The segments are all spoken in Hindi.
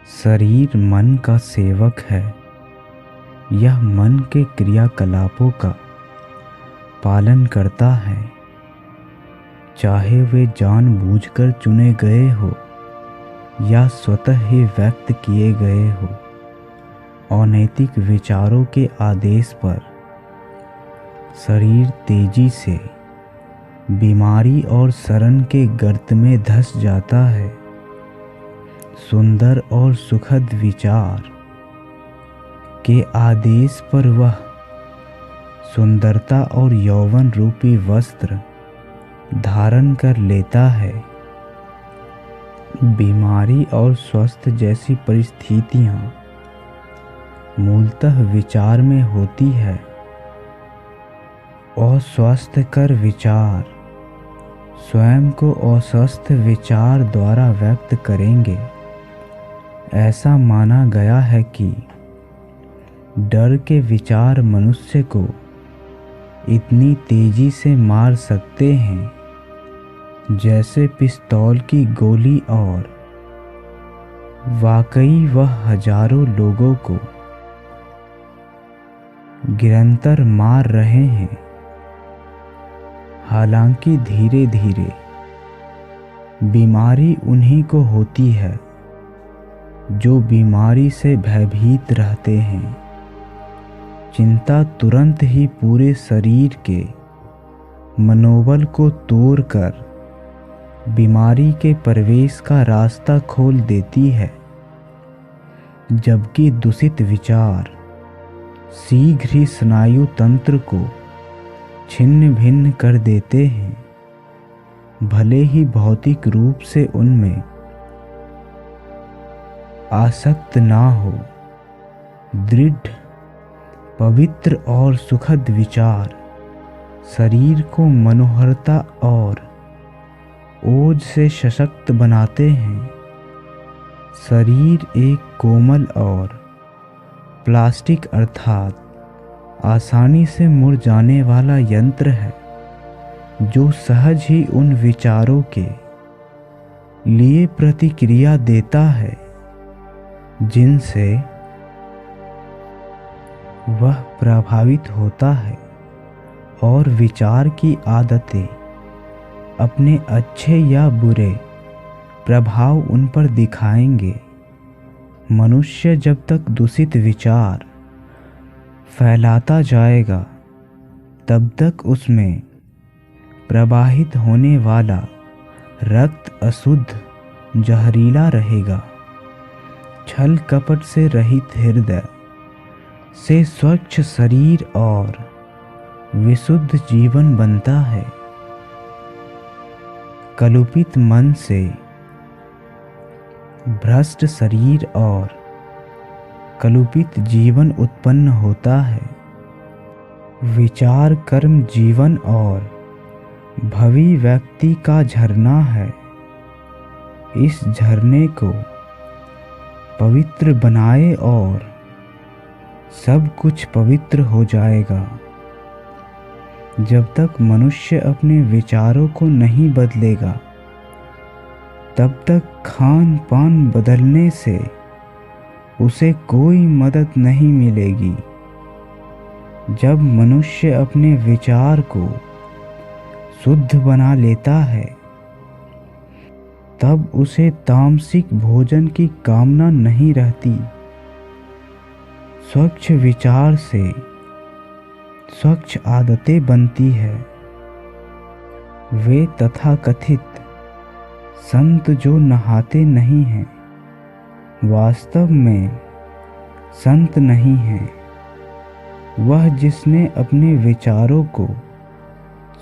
शरीर मन का सेवक है। यह मन के क्रियाकलापों का पालन करता है, चाहे वे जानबूझकर चुने गए हो या स्वतः ही व्यक्त किए गए हो। अनैतिक विचारों के आदेश पर शरीर तेजी से बीमारी और शरण के गर्त में धंस जाता है। सुंदर और सुखद विचार के आदेश पर वह सुंदरता और यौवन रूपी वस्त्र धारण कर लेता है। बीमारी और स्वस्थ जैसी परिस्थितियां मूलतः विचार में होती है। अस्वास्थ्यकर विचार स्वयं को अस्वस्थ विचार द्वारा व्यक्त करेंगे। ऐसा माना गया है कि डर के विचार मनुष्य को इतनी तेजी से मार सकते हैं जैसे पिस्तौल की गोली, और वाकई वह हजारों लोगों को निरंतर मार रहे हैं। हालांकि धीरे धीरे बीमारी उन्हीं को होती है जो बीमारी से भयभीत रहते हैं। चिंता तुरंत ही पूरे शरीर के मनोबल को तोड़कर बीमारी के प्रवेश का रास्ता खोल देती है, जबकि दूषित विचार शीघ्र ही स्नायु तंत्र को छिन्न भिन्न कर देते हैं। भले ही भौतिक रूप से उनमें आसक्त ना हो, दृढ़, पवित्र और सुखद विचार शरीर को मनोहरता और ओज से सशक्त बनाते हैं। शरीर एक कोमल और प्लास्टिक अर्थात आसानी से मुड़ जाने वाला यंत्र है, जो सहज ही उन विचारों के लिए प्रतिक्रिया देता है जिनसे वह प्रभावित होता है, और विचार की आदतें अपने अच्छे या बुरे प्रभाव उन पर दिखाएंगे। मनुष्य जब तक दूषित विचार फैलाता जाएगा, तब तक उसमें प्रवाहित होने वाला रक्त अशुद्ध, जहरीला रहेगा। छल कपट से रहित हृदय से स्वच्छ शरीर और विशुद्ध जीवन बनता है। कलुषित मन से भ्रष्ट शरीर और कलुषित जीवन उत्पन्न होता है। विचार कर्म जीवन और भवी व्यक्ति का झरना है। इस झरने को पवित्र बनाए और सब कुछ पवित्र हो जाएगा। जब तक मनुष्य अपने विचारों को नहीं बदलेगा, तब तक खान पान बदलने से उसे कोई मदद नहीं मिलेगी। जब मनुष्य अपने विचार को शुद्ध बना लेता है, तब उसे तामसिक भोजन की कामना नहीं रहती। स्वच्छ विचार से स्वच्छ आदतें बनती है। वे तथाकथित संत जो नहाते नहीं हैं, वास्तव में संत नहीं हैं। वह जिसने अपने विचारों को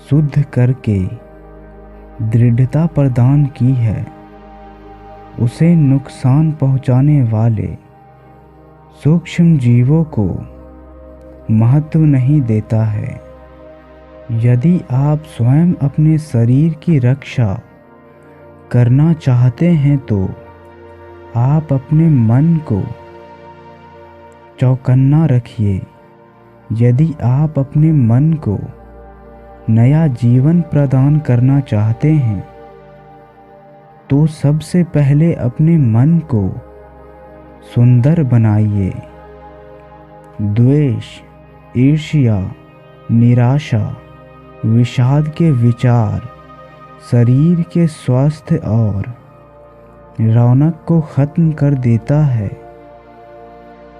शुद्ध करके दृढ़ता प्रदान की है, उसे नुकसान पहुंचाने वाले सूक्ष्म जीवों को महत्व नहीं देता है। यदि आप स्वयं अपने शरीर की रक्षा करना चाहते हैं, तो आप अपने मन को चौकन्ना रखिए। यदि आप अपने मन को नया जीवन प्रदान करना चाहते हैं, तो सबसे पहले अपने मन को सुंदर बनाइए। द्वेष, ईर्ष्या, निराशा, विषाद के विचार शरीर के स्वास्थ्य और रौनक को खत्म कर देता है।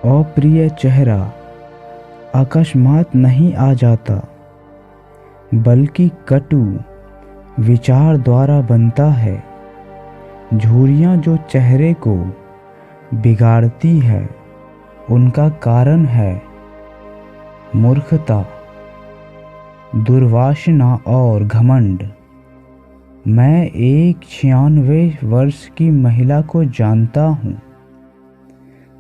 अप्रिय चेहरा अकस्मात नहीं आ जाता, बल्कि कटु विचार द्वारा बनता है। झुर्रियाँ जो चेहरे को बिगाड़ती है, उनका कारण है मूर्खता, दुर्वासना और घमंड। मैं एक 96 वर्ष की महिला को जानता हूँ,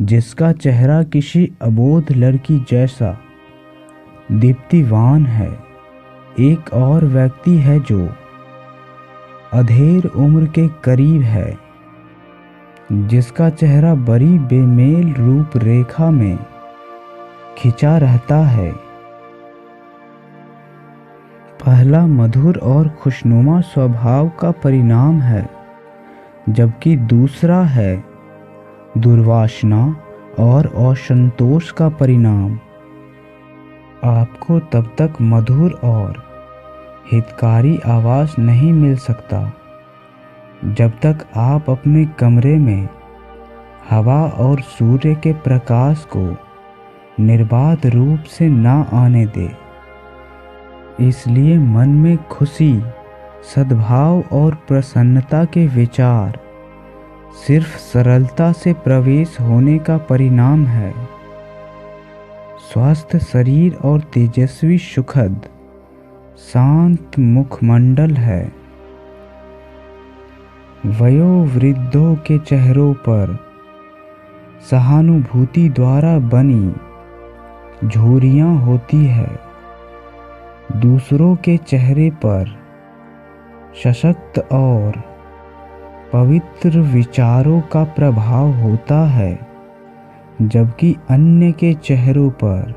जिसका चेहरा किसी अबोध लड़की जैसा दीप्तिवान है। एक और व्यक्ति है जो अधेड़ उम्र के करीब है, जिसका चेहरा बड़ी बेमेल रूपरेखा में खिंचा रहता है। पहला मधुर और खुशनुमा स्वभाव का परिणाम है, जबकि दूसरा है दुर्वासना और असंतोष का परिणाम। आपको तब तक मधुर और हितकारी आवास नहीं मिल सकता जब तक आप अपने कमरे में हवा और सूर्य के प्रकाश को निर्बाध रूप से ना आने दे। इसलिए मन में खुशी, सद्भाव और प्रसन्नता के विचार सिर्फ सरलता से प्रवेश होने का परिणाम है। स्वस्थ शरीर और तेजस्वी सुखद शांत मुखमंडल है। वयोवृद्धों के चेहरों पर सहानुभूति द्वारा बनी झुर्रियाँ होती है। दूसरों के चेहरे पर सशक्त और पवित्र विचारों का प्रभाव होता है, जबकि अन्य के चेहरों पर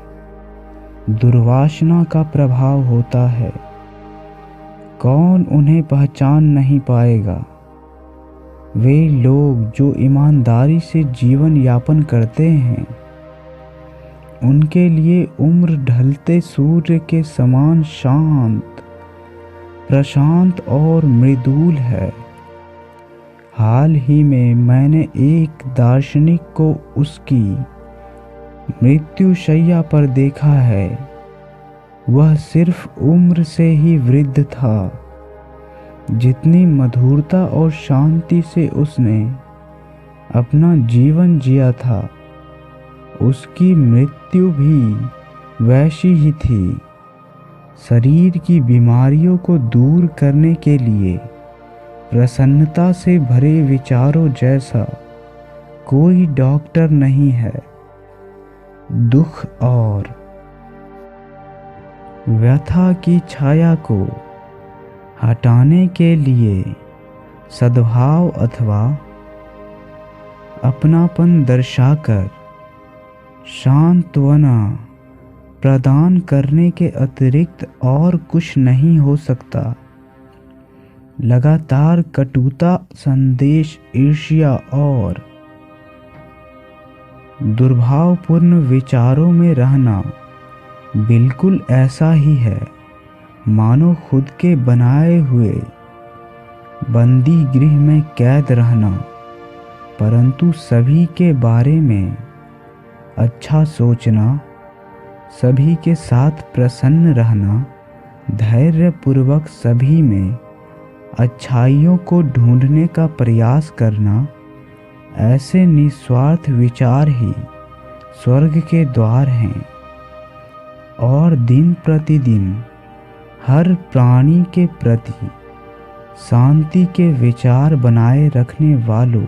दुर्वासना का प्रभाव होता है। कौन उन्हें पहचान नहीं पाएगा? वे लोग जो ईमानदारी से जीवन यापन करते हैं, उनके लिए उम्र ढलते सूर्य के समान शांत, प्रशांत और मृदुल है। हाल ही में मैंने एक दार्शनिक को उसकी मृत्युशैया पर देखा है। वह सिर्फ उम्र से ही वृद्ध था। जितनी मधुरता और शांति से उसने अपना जीवन जिया था, उसकी मृत्यु भी वैसी ही थी। शरीर की बीमारियों को दूर करने के लिए प्रसन्नता से भरे विचारों जैसा कोई डॉक्टर नहीं है। दुख और व्यथा की छाया को हटाने के लिए सद्भाव अथवा अपनापन दर्शाकर सांत्वना प्रदान करने के अतिरिक्त और कुछ नहीं हो सकता। लगातार कटुता, संदेश, ईर्ष्या और दुर्भावपूर्ण विचारों में रहना बिल्कुल ऐसा ही है मानो खुद के बनाए हुए बंदी गृह में कैद रहना। परंतु सभी के बारे में अच्छा सोचना, सभी के साथ प्रसन्न रहना, धैर्यपूर्वक सभी में अच्छाइयों को ढूंढने का प्रयास करना, ऐसे निस्वार्थ विचार ही स्वर्ग के द्वार हैं। और दिन प्रतिदिन हर प्राणी के प्रति शांति के विचार बनाए रखने वालों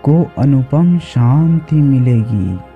को अनुपम शांति मिलेगी।